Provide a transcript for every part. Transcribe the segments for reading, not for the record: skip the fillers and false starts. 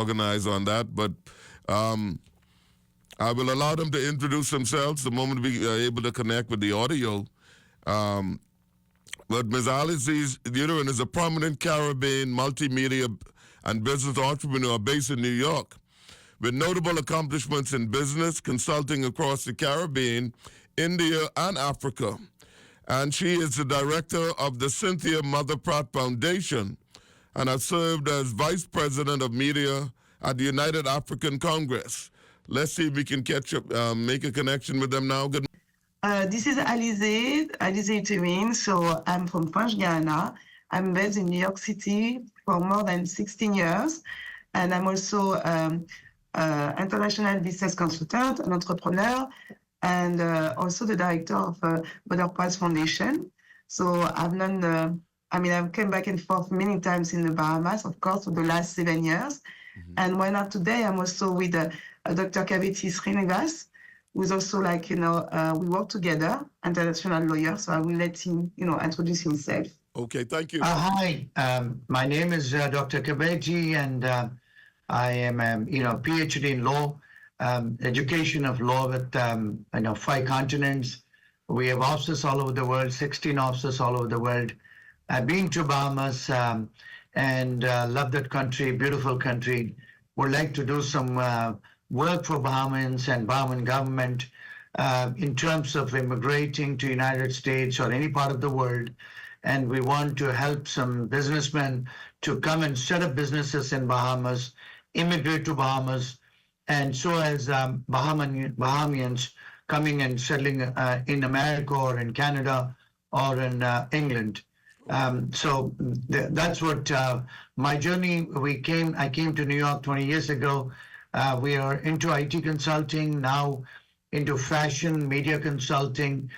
organize on that. But I will allow them to introduce themselves the moment we are able to connect with the audio. But Ms. Alice Uterin is a prominent Caribbean multimedia and business entrepreneur based in New York, with notable accomplishments in business, consulting across the Caribbean, India, and Africa. And she is the director of the Cynthia Mother Pratt Foundation and has served as vice president of media at the United African Congress. Let's see if we can make a connection with them now. Good. This is Alice Uterin. So I'm from French Guiana. I'm based in New York City for more than 16 years. And I'm also international business consultant, an entrepreneur, and also the director of Mother Pratt Foundation. So I've come back and forth many times in the Bahamas, of course, for the last 7 years. Mm-hmm. And why not today? I'm also with Dr. Kaveti Srinivas, who's also we work together, international lawyer. So I will let him, introduce himself. Okay, thank you. Hi, my name is Dr. Kaveti, and I am, PhD in law, education of law with, 5 continents. We have offices all over the world, 16 offices all over the world. I've been to Bahamas and love that country, beautiful country. Would like to do some work for Bahamians and Bahamian government in terms of immigrating to United States or any part of the world. And we want to help some businessmen to come and set up businesses in Bahamas, immigrate to Bahamas, and so as Bahamians coming and settling in America or in Canada or in England. So that's what my journey. I came to New York 20 years ago. We are into IT consulting, now into fashion, media consulting,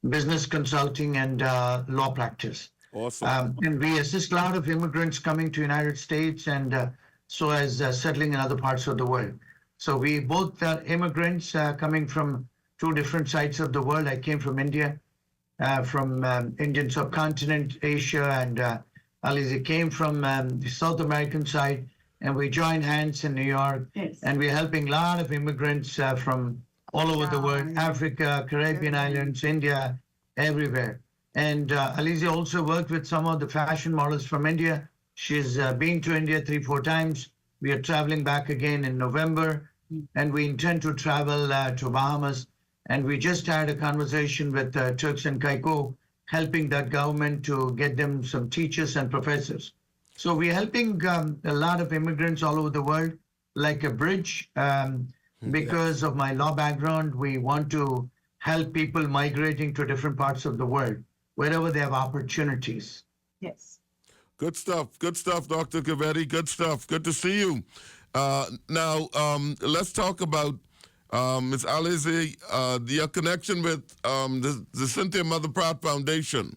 business consulting, and law practice. Awesome. And we assist a lot of immigrants coming to United States and so as settling in other parts of the world. So we both are immigrants coming from 2 different sides of the world. I came from India, from Indian subcontinent, Asia, and Alize came from the South American side, and we joined hands in New York. Yes. And we're helping a lot of immigrants from all over the world, Africa, Caribbean islands, India, everywhere. And Alize also worked with some of the fashion models from India. She's been to India 3-4 times. We are traveling back again in November, and we intend to travel to Bahamas. And we just had a conversation with Turks and Caicos, helping that government to get them some teachers and professors. So we're helping a lot of immigrants all over the world, like a bridge. Because of my law background, we want to help people migrating to different parts of the world, wherever they have opportunities. Yes. Good stuff, Dr. Kaveti. Good stuff. Good to see you. Now, let's talk about Ms. Alize, your connection with the Cynthia Mother Pratt Foundation.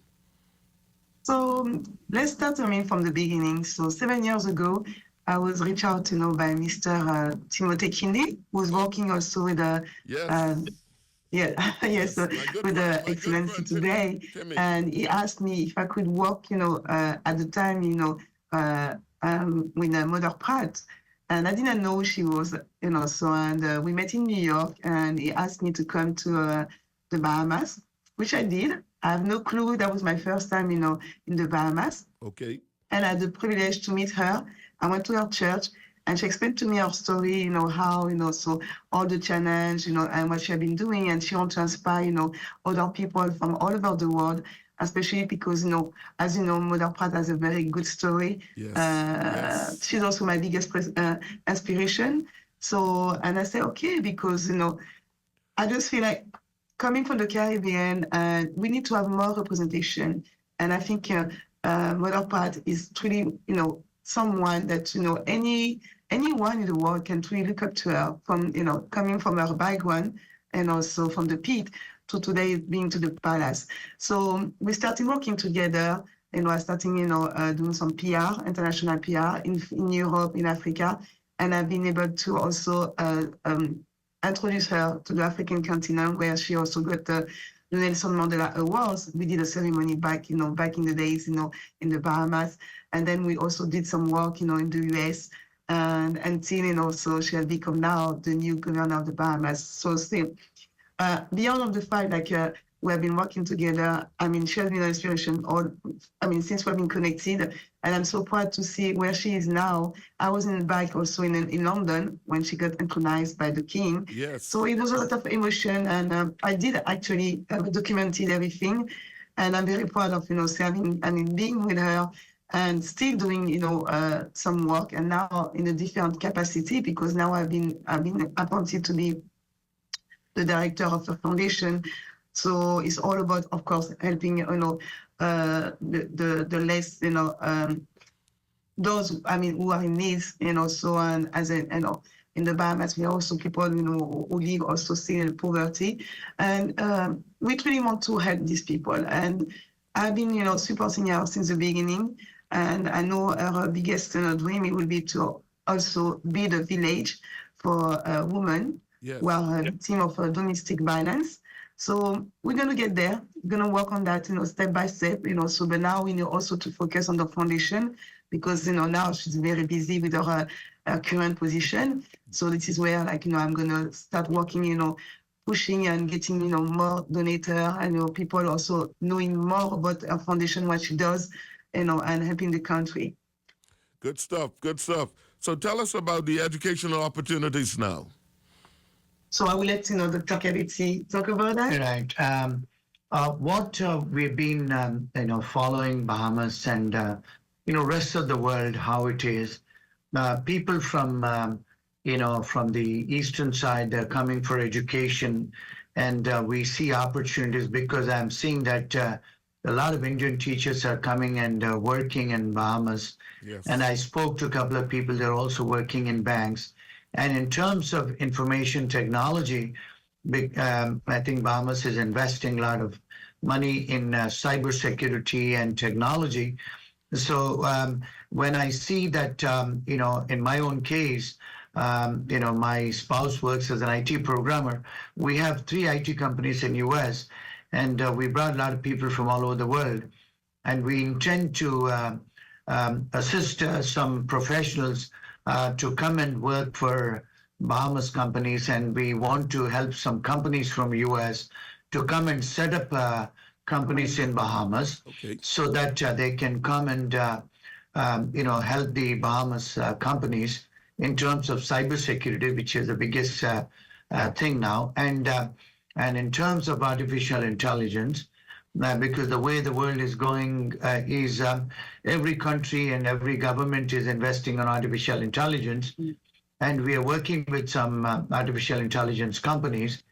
So let's start, from the beginning. So 7 years ago, I was reached out, by Mr. Timothy Kinde, who's working also with with the Excellency today. And he asked me if I could work, at the time, with Mother Pratt. And I didn't know she was, and we met in New York, and he asked me to come to the Bahamas, which I did. I have no clue. That was my first time, in the Bahamas. Okay. And I had the privilege to meet her. I went to her church, and she explained to me her story, how, so all the challenge, and what she had been doing. And she wants to inspire, other people from all over the world, especially because, as you know, Mother Pratt has a very good story. Yes. She's also my biggest inspiration. So, and I say, okay, because, I just feel like coming from the Caribbean, we need to have more representation. And I think Mother Pratt is truly, someone that, anyone in the world can truly look up to her from, coming from her background and also from the pit to today being to the palace. So we started working together, I started, doing some PR, international PR in Europe, in Africa. And I've been able to also introduce her to the African continent, where she also got the Nelson Mandela Awards. We did a ceremony back in the days, in the Bahamas. And then we also did some work, in the US and until, so she has become now the new governor of the Bahamas. So still, beyond of the fact we have been working together, I mean, she has been an inspiration since we've been connected, and I'm so proud to see where she is now. I was in back also in London when she got intronised by the king. Yes. So it was a lot of emotion, and I did actually documented everything, and I'm very proud of, being with her and still doing, some work, and now in a different capacity, because now I've been appointed to be the director of the foundation. So it's all about, of course, helping, the less, those, who are in need, so, and as a, in the Bahamas, we are also people, who live also still in poverty. And we really want to help these people. And I've been, supporting her since the beginning. And I know her biggest dream, it will be to also build a village for women who are a victim of domestic violence. So we're going to get there. We're going to work on that, step by step, so, but now we need also to focus on the foundation, because, now she's very busy with her current position. So this is where, I'm going to start working, pushing and getting, more donators, and, people also knowing more about her foundation, what she does, and helping the country. Good stuff, good stuff. So tell us about the educational opportunities now. So I will let Dr. Kaveti talk about that. Right. What we've been, following Bahamas and rest of the world, how it is. People from from the eastern side, they're coming for education, and we see opportunities, because I'm seeing that a lot of Indian teachers are coming and working in Bahamas. Yes. And I spoke to a couple of people. They're also working in banks. And in terms of information technology, I think Bahamas is investing a lot of money in cybersecurity and technology. So when I see that, in my own case, my spouse works as an IT programmer. We have 3 IT companies in US, and we brought a lot of people from all over the world. And we intend to assist some professionals to come and work for Bahamas companies, and we want to help some companies from US to come and set up companies in Bahamas, so that they can come and help the Bahamas companies in terms of cybersecurity, which is the biggest thing now, and in terms of artificial intelligence. Because the way the world is going is every country and every government is investing on artificial intelligence. And we are working with some artificial intelligence companies,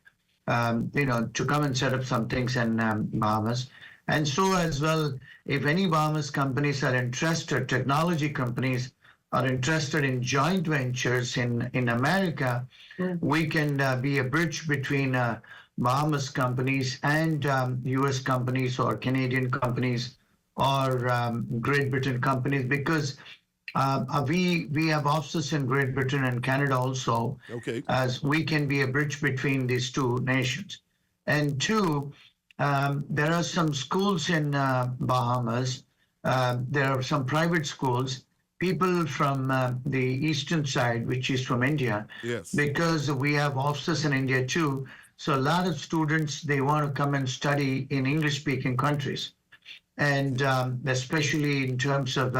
to come and set up some things in Bahamas. And so as well, if any Bahamas companies are interested, technology companies are interested in joint ventures in America, we can be a bridge between Bahamas companies and US companies or Canadian companies or Great Britain companies, because we have offices in Great Britain and Canada also, as we can be a bridge between these 2 nations. And 2, there are some schools in Bahamas. There are some private schools. People from the eastern side, which is from India, because we have offices in India too. So a lot of students, they want to come and study in English-speaking countries, and especially in terms of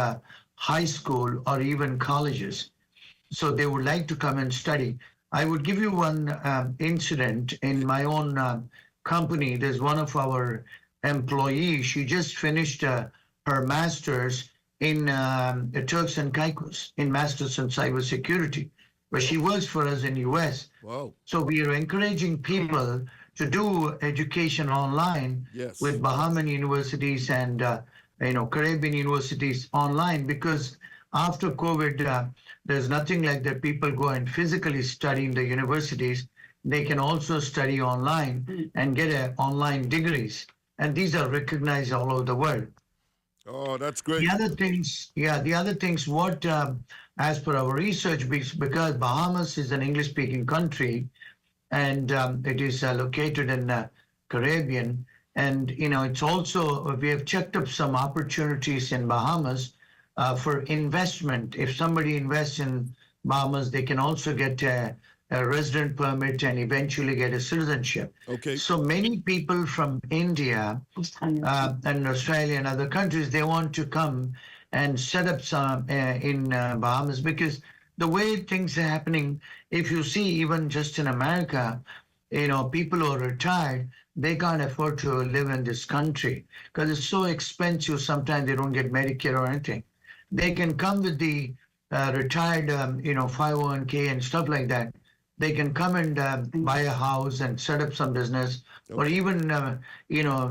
high school or even colleges. So they would like to come and study. I would give you one incident in my own company. There's one of our employees. She just finished her master's in Turks and Caicos, in Masters in Cybersecurity, where she works for us in US. Wow. So we are encouraging people to do education online with Bahamian universities and Caribbean universities online, because after COVID, there's nothing like that people go and physically study in the universities. They can also study online and get online degrees. And these are recognized all over the world. Oh, that's great. The other things, what, as per our research, because Bahamas is an English-speaking country, and it is located in the Caribbean, and it's also, we have checked up some opportunities in Bahamas for investment. If somebody invests in Bahamas, they can also get a resident permit and eventually get a citizenship. Okay. So many people from India and Australia and other countries, they want to come and set up some in Bahamas, because the way things are happening, if you see even just in America, people who are retired, they can't afford to live in this country because it's so expensive. Sometimes they don't get Medicare or anything. They can come with the retired, 501k and stuff like that. They can come and buy a house and set up some business, or even,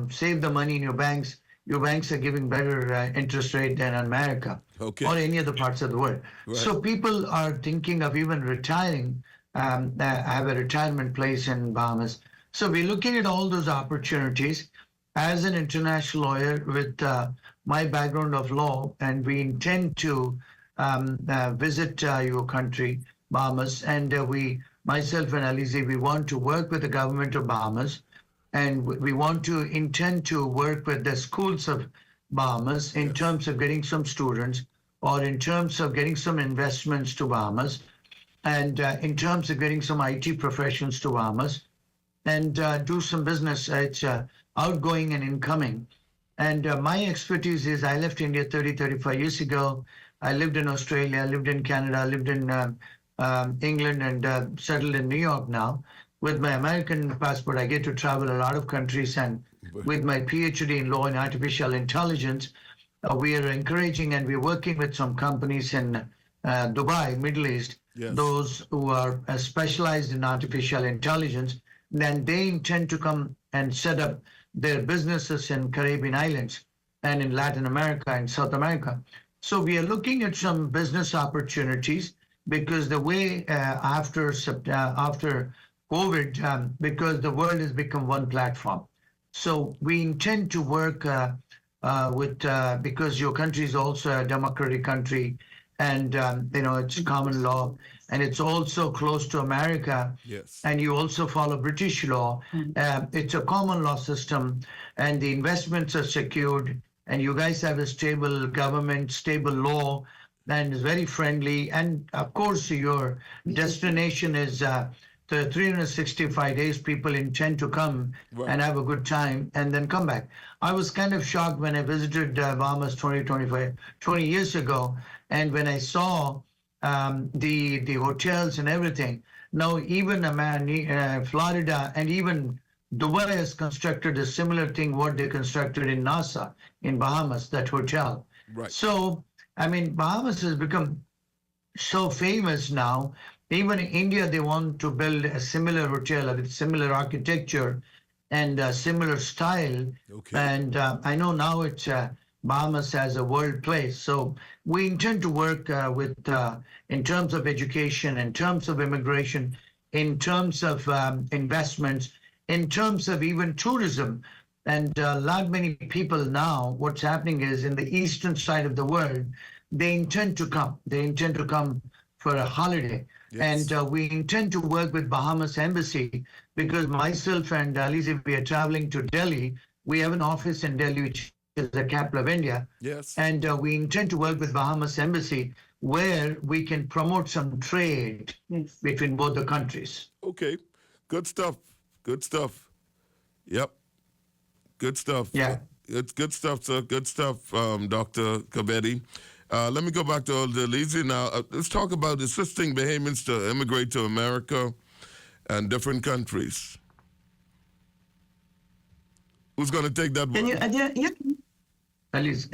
save the money in your banks. Your banks are giving better interest rate than America or any other parts of the world. Right. So people are thinking of even retiring, have a retirement place in Bahamas. So we're looking at all those opportunities. As an international lawyer with my background of law, and we intend to visit your country, Bahamas, and myself and Alize, we want to work with the government of Bahamas, and we want to intend to work with the schools of Bahamas in terms of getting some students, or in terms of getting some investments to Bahamas, and in terms of getting some IT professions to Bahamas, and do some business. It's outgoing and incoming. And my expertise is I left India 35 years ago. I lived in Australia, lived in Canada, lived in England, and settled in New York now. With my American passport, I get to travel a lot of countries. And with my PhD in law and artificial intelligence, we are encouraging and we're working with some companies in Dubai, Middle East, those who are specialized in artificial intelligence. Then they intend to come and set up their businesses in Caribbean islands and in Latin America and South America. So we are looking at some business opportunities, because the way after COVID, because the world has become one platform. So we intend to work with, because your country is also a democratic country, and it's common law, and it's also close to America. Yes. And you also follow British law. It's a common law system, and the investments are secured, and you guys have a stable government, stable law, and is very friendly. And of course, your destination is the 365 days people intend to come and have a good time and then come back. I was kind of shocked when I visited Bahamas 20 years ago, and when I saw the hotels and everything. Now even Florida and even Dubai has constructed a similar thing what they constructed in Nassau in Bahamas, that hotel. Right. So I mean, Bahamas has become so famous now. Even in India, they want to build a similar hotel with similar architecture and similar style. Okay. And I know now it's Bahamas as a world place. So we intend to work with, in terms of education, in terms of immigration, in terms of investments, in terms of even tourism. And many people now, what's happening is in the eastern side of the world, they intend to come. They intend to come for a holiday. Yes. And we intend to work with Bahamas Embassy, because myself and Alize, we are traveling to Delhi. We have an office in Delhi, which is the capital of India. Yes. And we intend to work with Bahamas Embassy, where we can promote some trade between both the countries. Okay. Good stuff. Good stuff. Yep. Good stuff. Yeah. It's good stuff, sir. Good stuff, Dr. Kaveti. Let me go back to Alize now. Let's talk about assisting Bahamians to immigrate to America and different countries. Who's going to take that one? Alize,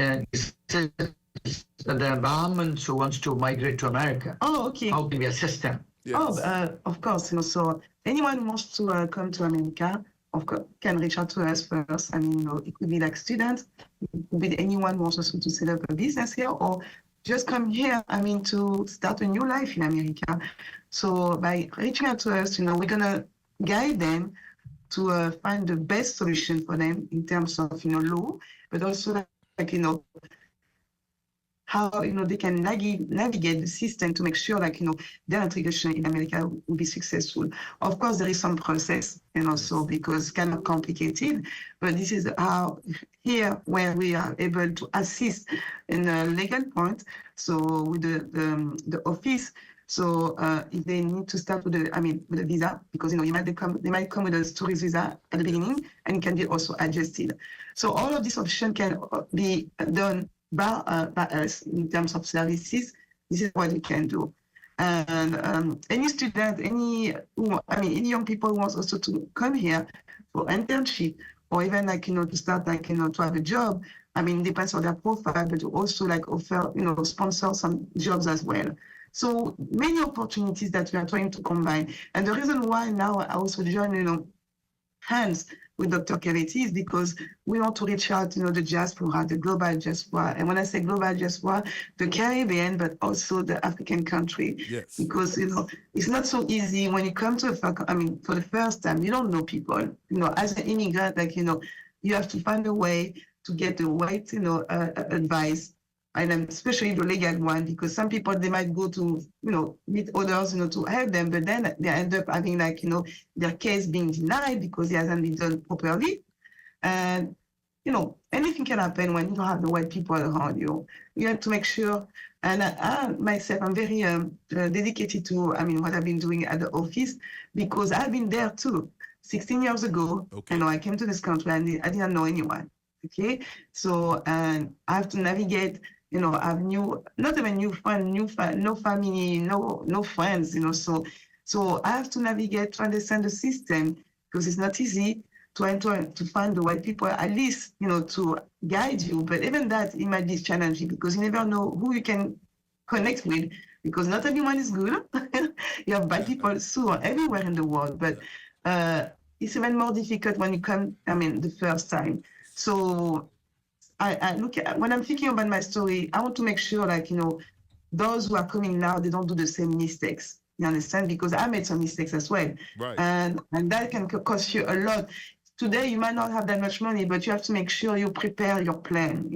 the Bahamians who wants to migrate to America. Oh, okay. How can we assist them? Yes. Oh, of course. So anyone who wants to come to America, of course, can reach out to us first. I mean, it could be like students, it could be anyone who wants also to set up a business here, or just come here, I mean, to start a new life in America. So by reaching out to us, we're going to guide them to find the best solution for them in terms of, law, but also how they can navigate the system to make sure their integration in America will be successful. Of course, there is some process, so because kind of complicated, but this is how here where we are able to assist in a legal point. So with the office, So if they need to start with with a visa, because they might come with a tourist visa at the beginning, and it can be also adjusted. So all of these options can be done by us in terms of services. This is what we can do. And any student, any young people who wants also to come here for internship, or even to start to have a job. Depends on their profile, but also offer sponsor some jobs as well. So many opportunities that we are trying to combine. And the reason why now I also join hands with Dr. Kaveti is because we want to reach out, the diaspora, the global diaspora. And when I say global diaspora, the Caribbean, but also the African country. Yes. Because, it's not so easy when you come to for the first time, you don't know people. As an immigrant, you have to find a way to get the right, advice, and especially the legal one, because some people, they might go to, meet others, to help them, but then they end up having their case being denied because it hasn't been done properly. And, anything can happen when you don't have the right people around you. You have to make sure, and I myself, I'm very dedicated to, what I've been doing at the office, because I've been there too. 16 years ago, Okay. I came to this country and I didn't know anyone. Okay, so and I have to navigate. I have not even new friend, no family, no friends. So I have to navigate to understand the system, because it's not easy to find the right people, at least to guide you. But even that, it might be challenging, because you never know who you can connect with, because not everyone is good. You have bad people too everywhere in the world, but it's even more difficult when you come, the first time. So I look at, when I'm thinking about my story, I want to make sure, those who are coming now, they don't do the same mistakes. You understand? Because I made some mistakes as well. Right. And that can cost you a lot. Today, you might not have that much money, but you have to make sure you prepare your plan,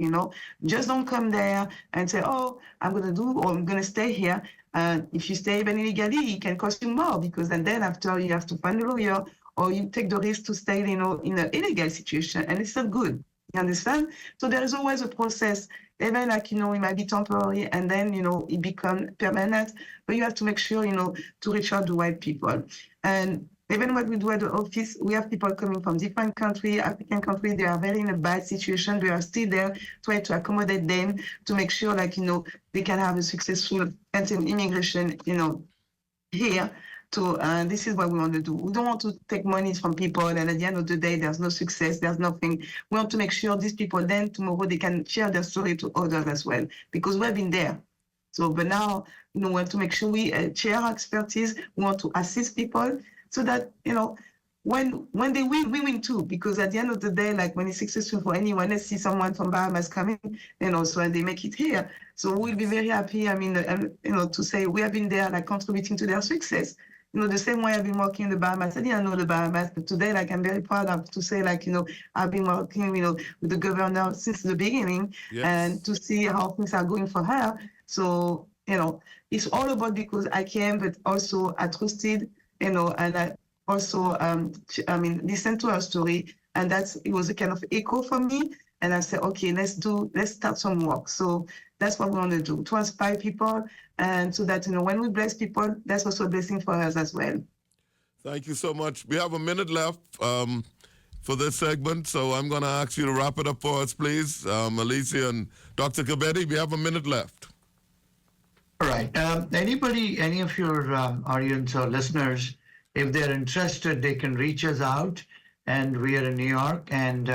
Just don't come there and say, oh, I'm going to do, or I'm going to stay here. And if you stay even illegally, it can cost you more, because then after you have to find a lawyer, or you take the risk to stay, in an illegal situation, and it's not good. You understand? So there is always a process, even it might be temporary, and then, it becomes permanent, but you have to make sure, to reach out to right people. And even what we do at the office, we have people coming from different countries, African countries, they are very in a bad situation. We are still there, trying to accommodate them, to make sure, they can have a successful immigration, here. So this is what we want to do. We don't want to take money from people, and at the end of the day, there's no success, there's nothing. We want to make sure these people, then tomorrow, they can share their story to others as well, because we've been there. So, but now, we have to make sure we share our expertise. We want to assist people so that, when they win, we win too. Because at the end of the day, when it's successful for anyone, let's see someone from Bahamas coming, and they make it here. So we'll be very happy, to say we have been there, contributing to their success. The same way I've been working in the Bahamas. I didn't know the Bahamas, but today, I'm very proud to say, I've been working, with the governor since the beginning, Yes. and to see how things are going for her. So, it's all about, because I came, but also I trusted, and I also, listened to her story, and it was a kind of echo for me. And I said, okay, let's start some work. So that's what we want to do, to inspire people, and so that, when we bless people, that's also a blessing for us as well. Thank you so much. We have a minute left for this segment, so I'm going to ask you to wrap it up for us, please. Alicia and Dr. Kaveti, we have a minute left. All right. Any of your audience or listeners, if they're interested, they can reach us out, and we are in New York, and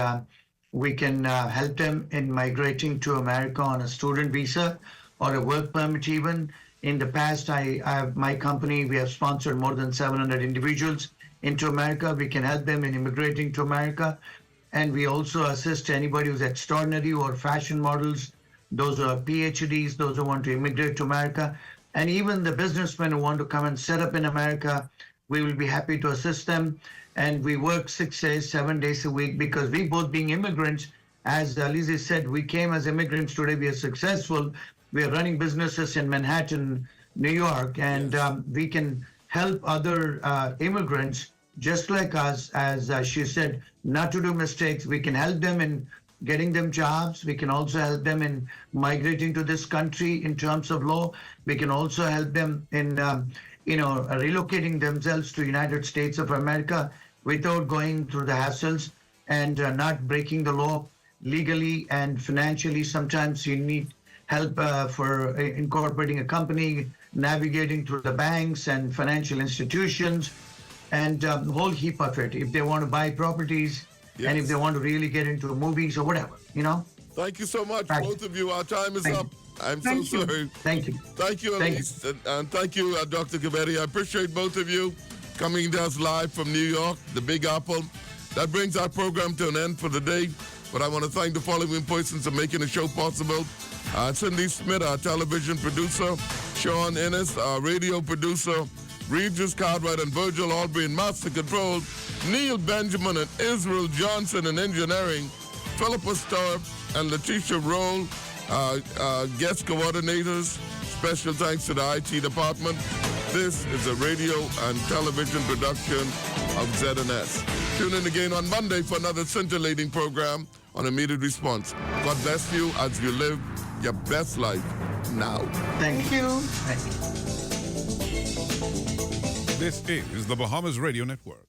we can help them in migrating to America on a student visa or a work permit even. In the past, my company, we have sponsored more than 700 individuals into America. We can help them in immigrating to America. And we also assist anybody who's extraordinary or fashion models, those who are PhDs, those who want to immigrate to America, and even the businessmen who want to come and set up in America. We will be happy to assist them. And we work 6 days, 7 days a week, because we both being immigrants, as Lizzie said, we came as immigrants. Today we are successful. We are running businesses in Manhattan, New York, and we can help other immigrants just like us, as she said, not to do mistakes. We can help them in getting them jobs. We can also help them in migrating to this country in terms of law. We can also help them in, relocating themselves to United States of America without going through the hassles and not breaking the law legally and financially. Sometimes you need help for incorporating a company, navigating through the banks and financial institutions, and a whole heap of it. If they want to buy properties, Yes. and if they want to really get into movies or whatever, Thank you so much, Right. both of you. Our time is Thank up. I'm so Thank you. sorry. Thank you. Thank you, Thank you. Elise. And thank you, Dr. Kaveti. I appreciate both of you coming to us live from New York, the Big Apple. That brings our program to an end for the day. But I want to thank the following persons for making the show possible. Cindy Smith, our television producer. Sean Ennis, our radio producer. Regis Cartwright and Virgil Albry in Master Control. Neil Benjamin and Israel Johnson in engineering. Philippa Starr and Letitia Roll, guest coordinators. Special thanks to the IT department. This is a radio and television production of ZNS. Tune in again on Monday for another scintillating program on Immediate Response. God bless you as you live your best life now. Thank you. you. Thank you. This is the Bahamas Radio Network.